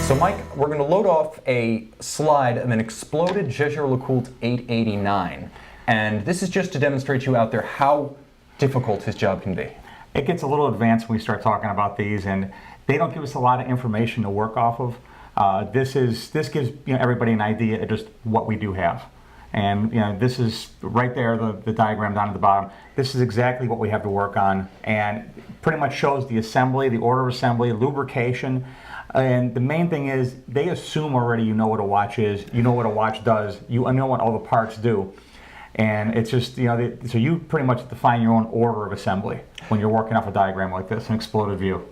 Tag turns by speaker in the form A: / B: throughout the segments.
A: So Mike, we're going to load off a slide of an exploded Jaeger-LeCoultre 889. And this is just to demonstrate to you out there how difficult his job can be.
B: It gets a little advanced when we start talking about these, and they don't give us a lot of information to work off of. This gives everybody an idea of just what we do have. And this is right there, the diagram down at the bottom. This is exactly what we have to work on, and pretty much shows the assembly, the order of assembly, lubrication. And the main thing is they assume already you know what a watch is, you know what a watch does, you know what all the parts do. And it's just, so you pretty much define your own order of assembly when you're working off a diagram like this, an exploded view.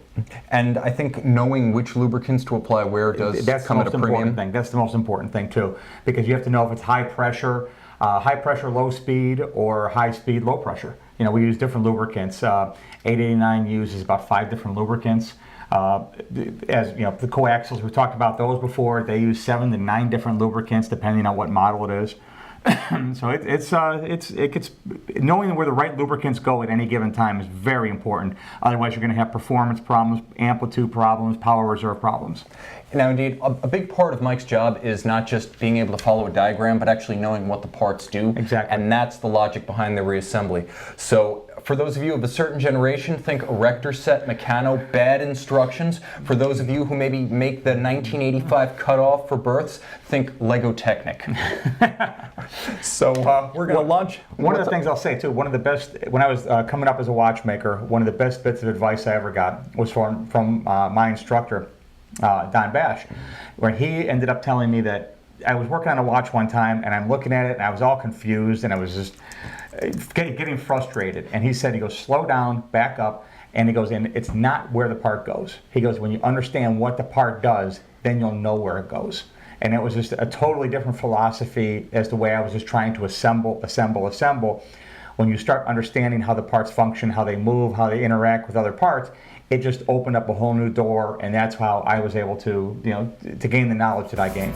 A: And I think knowing which lubricants to apply where does come at a premium.
B: That's the most important thing too, because you have to know if it's high pressure, low speed, or high speed, low pressure. We use different lubricants. 889 uses about 5 different lubricants. As the coaxials, we've talked about those before. They use 7 to 9 different lubricants depending on what model it is. So it gets knowing where the right lubricants go at any given time is very important. Otherwise, you're going to have performance problems, amplitude problems, power reserve problems.
A: Now, indeed, a big part of Mike's job is not just being able to follow a diagram, but actually knowing what the parts do.
B: Exactly.
A: And that's the logic behind the reassembly. So, for those of you of a certain generation, think erector set, Meccano, bad instructions. For those of you who maybe make the 1985 cutoff for births, think Lego Technic. So we're going to launch.
B: One of the things I'll say too, one of the best, when I was coming up as a watchmaker, one of the best bits of advice I ever got was from my instructor, Don Bash, where he ended up telling me that I was working on a watch one time and I'm looking at it and I was all confused and I was just getting frustrated. And he said, slow down, back up. And he goes, and it's not where the part goes. He goes, when you understand what the part does, then you'll know where it goes. And it was just a totally different philosophy as the way I was just trying to assemble. When you start understanding how the parts function, how they move, how they interact with other parts, it just opened up a whole new door, and that's how I was able to, to gain the knowledge that I gained.